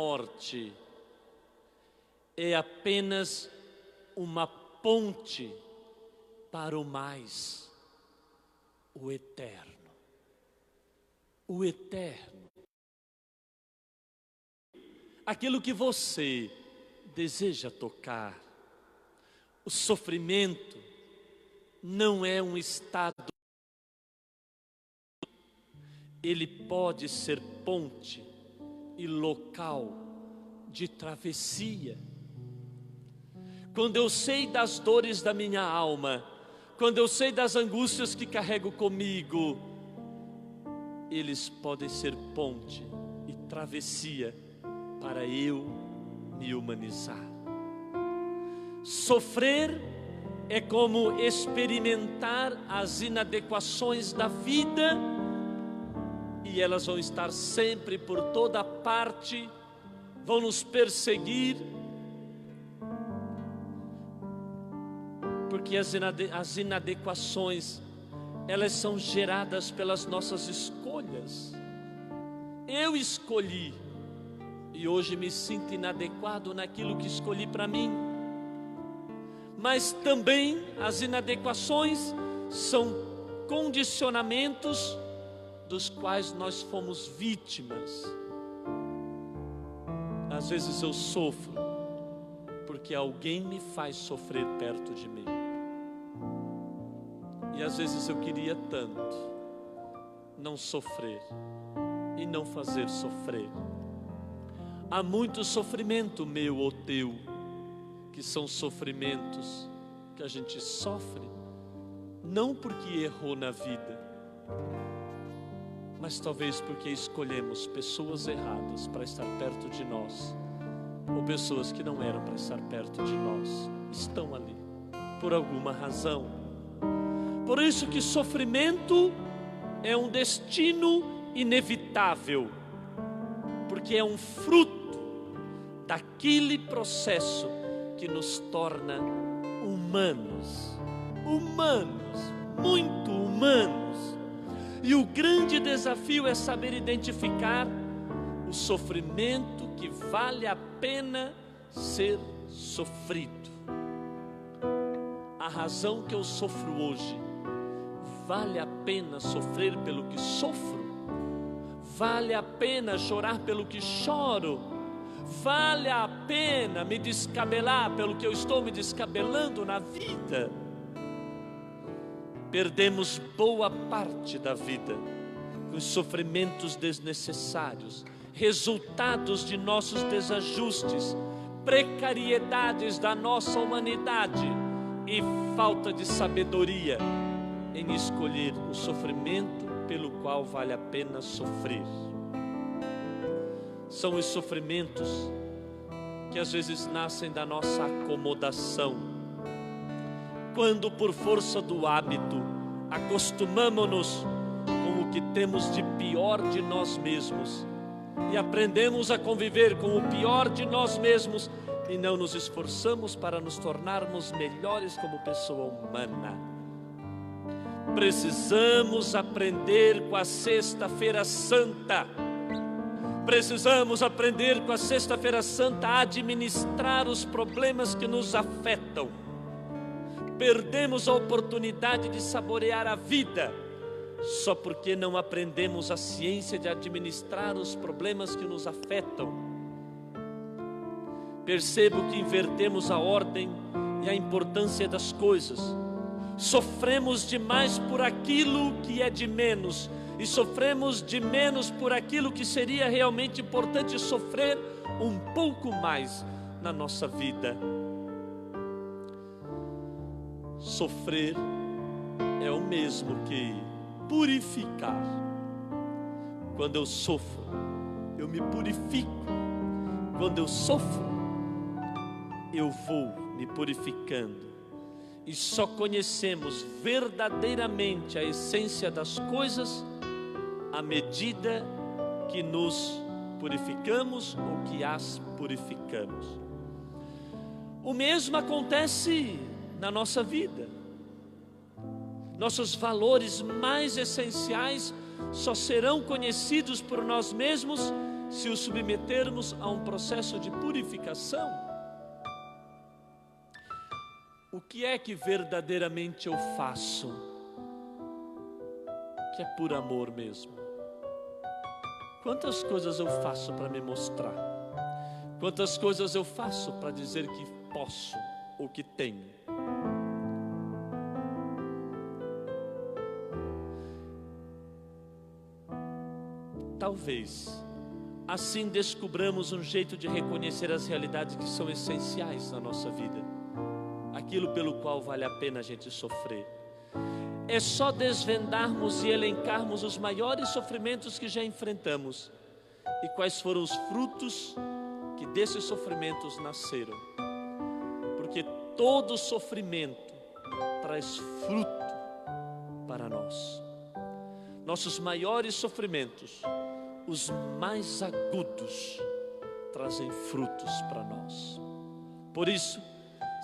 morte é apenas uma ponte para o mais, o eterno. O eterno. Aquilo que você deseja tocar. O sofrimento não é um estado. Ele pode ser ponte e local de travessia. Quando eu sei das dores da minha alma, quando eu sei das angústias que carrego comigo, eles podem ser ponte e travessia para eu me humanizar. Sofrer é como experimentar as inadequações da vida, e elas vão estar sempre por toda parte, vão nos perseguir, porque as inadequações, elas são geradas pelas nossas escolhas. Eu escolhi, e hoje me sinto inadequado naquilo que escolhi para mim. Mas também as inadequações são condicionamentos dos quais nós fomos vítimas. Às vezes eu sofro porque alguém me faz sofrer perto de mim. E às vezes eu queria tanto não sofrer e não fazer sofrer. Há muito sofrimento meu ou teu, que são sofrimentos que a gente sofre, não porque errou na vida, mas talvez porque escolhemos pessoas erradas para estar perto de nós, ou pessoas que não eram para estar perto de nós, estão ali, por alguma razão. Por isso que sofrimento é um destino inevitável, porque é um fruto daquele processo que nos torna humanos, muito humanos. E o grande desafio é saber identificar o sofrimento que vale a pena ser sofrido. A razão que eu sofro hoje, vale a pena sofrer pelo que sofro? Vale a pena chorar pelo que choro? Vale a pena me descabelar pelo que eu estou me descabelando na vida? Perdemos boa parte da vida com os sofrimentos desnecessários, resultados de nossos desajustes, precariedades da nossa humanidade e falta de sabedoria em escolher o sofrimento pelo qual vale a pena sofrer. São os sofrimentos que às vezes nascem da nossa acomodação, quando por força do hábito acostumamo-nos com o que temos de pior de nós mesmos e aprendemos a conviver com o pior de nós mesmos e não nos esforçamos para nos tornarmos melhores como pessoa humana. Precisamos aprender com a Sexta-feira Santa. Precisamos aprender com a Sexta-feira Santa a administrar os problemas que nos afetam. Perdemos a oportunidade de saborear a vida só porque não aprendemos a ciência de administrar os problemas que nos afetam. Percebo que invertemos a ordem e a importância das coisas. Sofremos demais por aquilo que é de menos e sofremos de menos por aquilo que seria realmente importante sofrer um pouco mais na nossa vida. Sofrer é o mesmo que purificar. Quando eu sofro, eu me purifico. Quando eu sofro, eu vou me purificando. E só conhecemos verdadeiramente a essência das coisas à medida que nos purificamos ou que as purificamos. O mesmo acontece na nossa vida. Nossos valores mais essenciais só serão conhecidos por nós mesmos se o submetermos a um processo de purificação, o que é que verdadeiramente eu faço, que é por amor mesmo? Quantas coisas eu faço para me mostrar? Quantas coisas eu faço para dizer que posso ou que tenho? Talvez assim descobramos um jeito de reconhecer as realidades que são essenciais na nossa vida, aquilo pelo qual vale a pena a gente sofrer. É só desvendarmos e elencarmos os maiores sofrimentos que já enfrentamos e quais foram os frutos que desses sofrimentos nasceram. Porque todo sofrimento traz fruto para nós. Nossos maiores sofrimentos, os mais agudos, trazem frutos para nós. Por isso,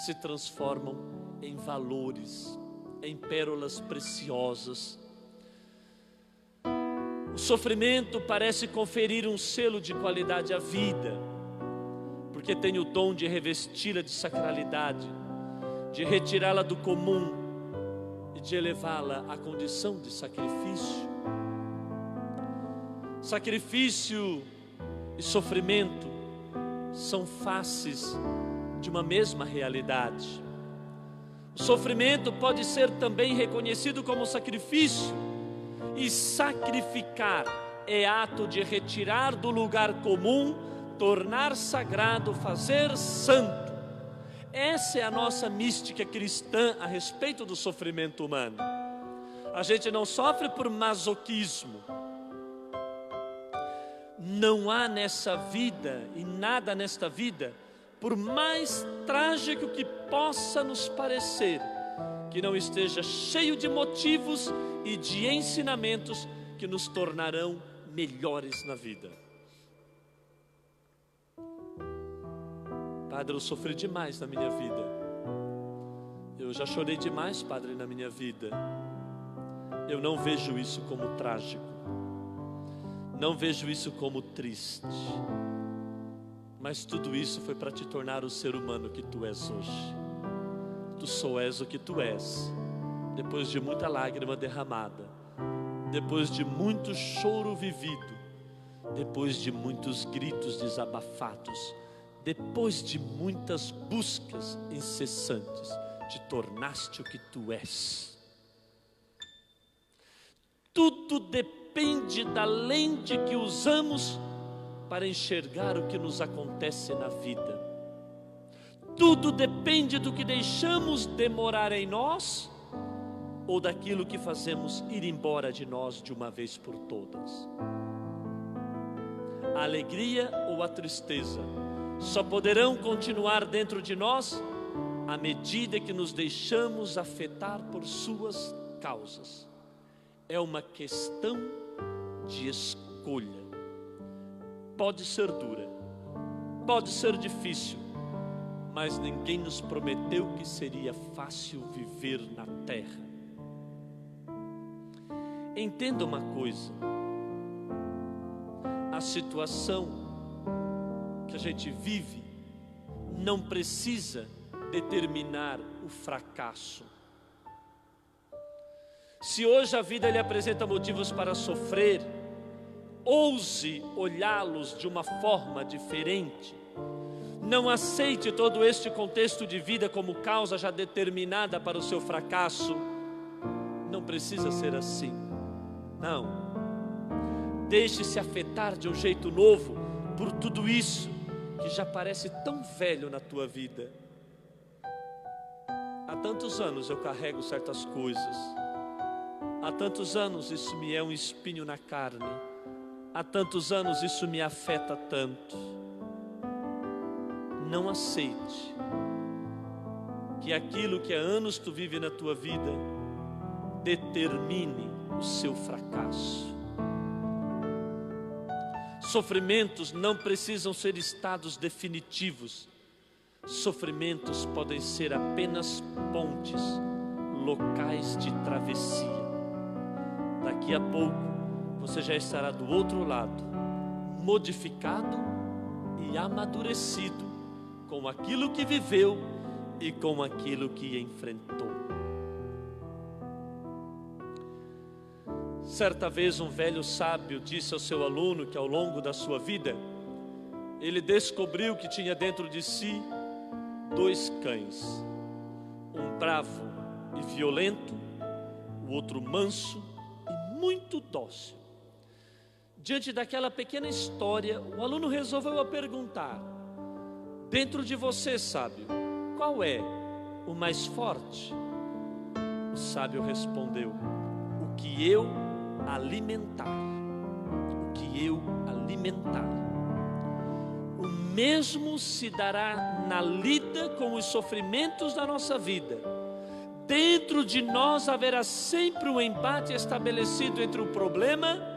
se transformam em valores, em pérolas preciosas. O sofrimento parece conferir um selo de qualidade à vida, porque tem o dom de revesti-la de sacralidade, de retirá-la do comum e de elevá-la à condição de sacrifício. Sacrifício e sofrimento são faces de uma mesma realidade. O sofrimento pode ser também reconhecido como sacrifício, e sacrificar é ato de retirar do lugar comum, tornar sagrado, fazer santo. Essa é a nossa mística cristã a respeito do sofrimento humano. A gente não sofre por masoquismo. Não há nessa vida e nada nesta vida, por mais trágico que possa nos parecer, que não esteja cheio de motivos e de ensinamentos que nos tornarão melhores na vida. Padre, eu sofri demais na minha vida. Eu já chorei demais, Padre, na minha vida. Eu não vejo isso como trágico. Não vejo isso como triste. Mas tudo isso foi para te tornar o ser humano que tu és hoje. Tu só és o que tu és, depois de muita lágrima derramada, depois de muito choro vivido, depois de muitos gritos desabafados, depois de muitas buscas incessantes, te tornaste o que tu és. Tudo depende da lente que usamos para enxergar o que nos acontece na vida. Tudo depende do que deixamos demorar em nós ou daquilo que fazemos ir embora de nós de uma vez por todas. A alegria ou a tristeza só poderão continuar dentro de nós à medida que nos deixamos afetar por suas causas. É uma questão de escolha. Pode ser dura, pode ser difícil, mas ninguém nos prometeu que seria fácil viver na terra. Entenda uma coisa: a situação que a gente vive não precisa determinar o fracasso. Se hoje a vida lhe apresenta motivos para sofrer, ouse olhá-los de uma forma diferente. Não aceite todo este contexto de vida como causa já determinada para o seu fracasso. Não precisa ser assim. Não. Deixe-se afetar de um jeito novo por tudo isso que já parece tão velho na tua vida. Há tantos anos eu carrego certas coisas. Há tantos anos isso me é um espinho na carne. Há tantos anos isso me afeta tanto. Não aceite que aquilo que há anos tu vive na tua vida determine o seu fracasso. Sofrimentos não precisam ser estados definitivos. Sofrimentos podem ser apenas pontes, locais de travessia. Daqui a pouco você já estará do outro lado, modificado e amadurecido com aquilo que viveu e com aquilo que enfrentou. Certa vez um velho sábio disse ao seu aluno que ao longo da sua vida ele descobriu que tinha dentro de si dois cães, um bravo e violento, o outro manso e muito dócil. Diante daquela pequena história, o aluno resolveu perguntar: dentro de você, sábio, qual é o mais forte? O sábio respondeu: o que eu alimentar. O que eu alimentar. O mesmo se dará na lida com os sofrimentos da nossa vida. Dentro de nós haverá sempre um embate estabelecido entre o problema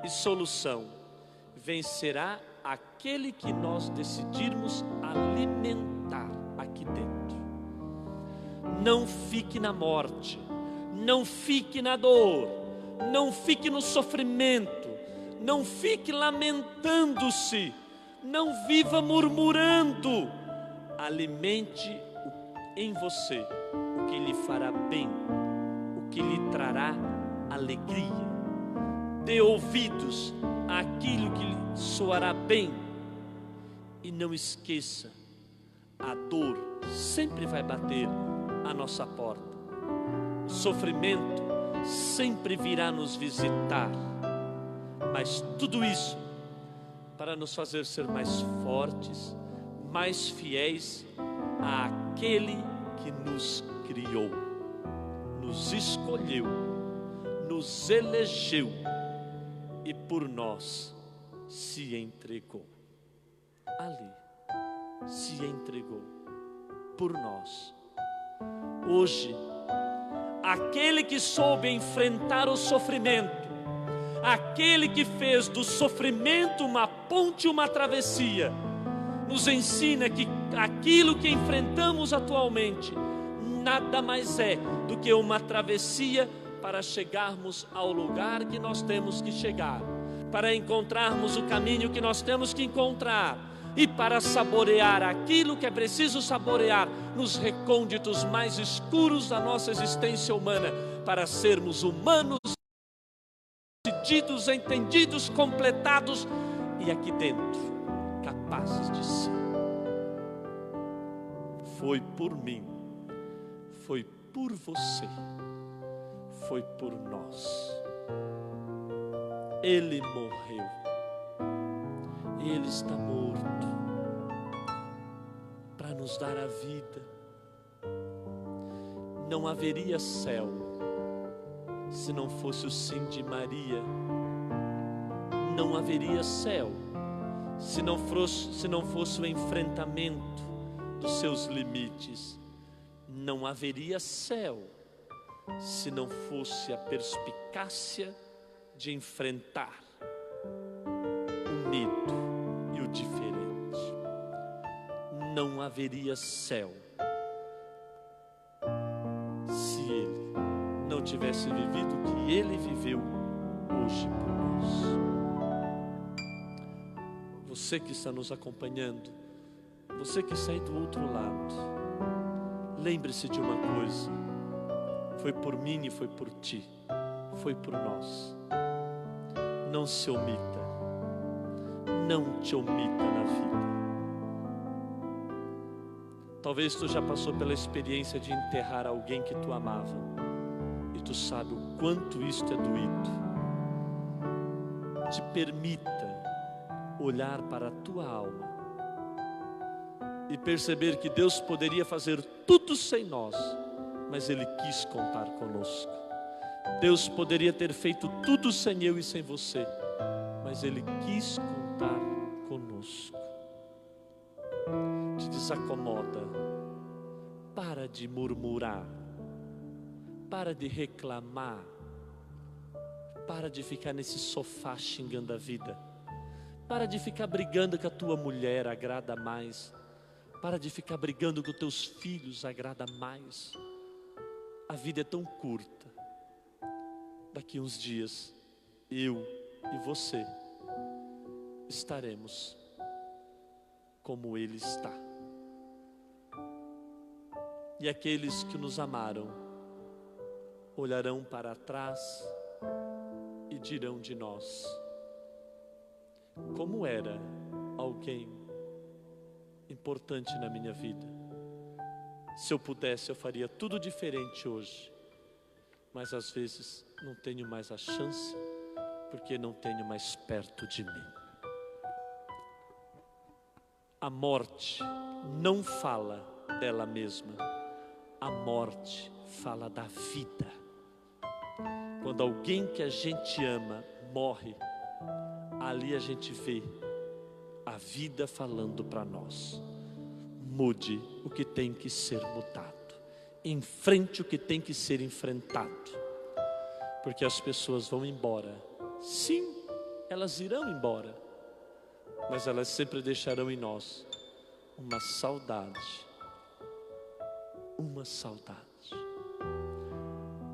e solução. Vencerá aquele que nós decidirmos alimentar aqui dentro. Não fique na morte, não fique na dor, não fique no sofrimento, não fique lamentando-se, não viva murmurando. Alimente em você o que lhe fará bem, o que lhe trará alegria. Dê ouvidos àquilo que lhe soará bem. E não esqueça, a dor sempre vai bater à nossa porta. O sofrimento sempre virá nos visitar. Mas tudo isso para nos fazer ser mais fortes, mais fiéis àquele que nos criou, nos escolheu, nos elegeu e por nós se entregou. Ali se entregou por nós. Hoje, aquele que soube enfrentar o sofrimento, aquele que fez do sofrimento uma ponte, uma travessia, nos ensina que aquilo que enfrentamos atualmente nada mais é do que uma travessia para chegarmos ao lugar que nós temos que chegar, para encontrarmos o caminho que nós temos que encontrar e para saborear aquilo que é preciso saborear nos recônditos mais escuros da nossa existência humana, para sermos humanos, decididos, entendidos, completados e aqui dentro capazes de ser. Foi por mim, foi por você, foi por nós. Ele morreu, Ele está morto para nos dar a vida. Não haveria céu se não fosse o sim de Maria. Não haveria céu se não fosse o enfrentamento dos seus limites. Não haveria céu se não fosse a perspicácia de enfrentar o medo e o diferente. Não haveria céu se Ele não tivesse vivido o que Ele viveu hoje por nós. Você que está nos acompanhando, você que está aí do outro lado, lembre-se de uma coisa: foi por mim e foi por ti, foi por nós. Não se omita, não te omita na vida. Talvez tu já passou pela experiência de enterrar alguém que tu amava, e tu sabe o quanto isto é doído. Te permita olhar para a tua alma e perceber que Deus poderia fazer tudo sem nós, mas Ele quis contar conosco. Deus poderia ter feito tudo sem eu e sem você, mas Ele quis contar conosco. Te desacomoda, para de murmurar, para de reclamar, para de ficar nesse sofá xingando a vida, para de ficar brigando com a tua mulher, agrada mais, para de ficar brigando com teus filhos, agrada mais. A vida é tão curta. Daqui uns dias, eu e você estaremos como Ele está. E aqueles que nos amaram olharão para trás e dirão de nós: como era alguém importante na minha vida. Se eu pudesse, eu faria tudo diferente hoje, mas às vezes não tenho mais a chance, porque não tenho mais perto de mim. A morte não fala dela mesma, a morte fala da vida. Quando alguém que a gente ama morre, ali a gente vê a vida falando para nós: mude o que tem que ser mudado, enfrente o que tem que ser enfrentado, porque as pessoas vão embora. Sim, elas irão embora, mas elas sempre deixarão em nós uma saudade,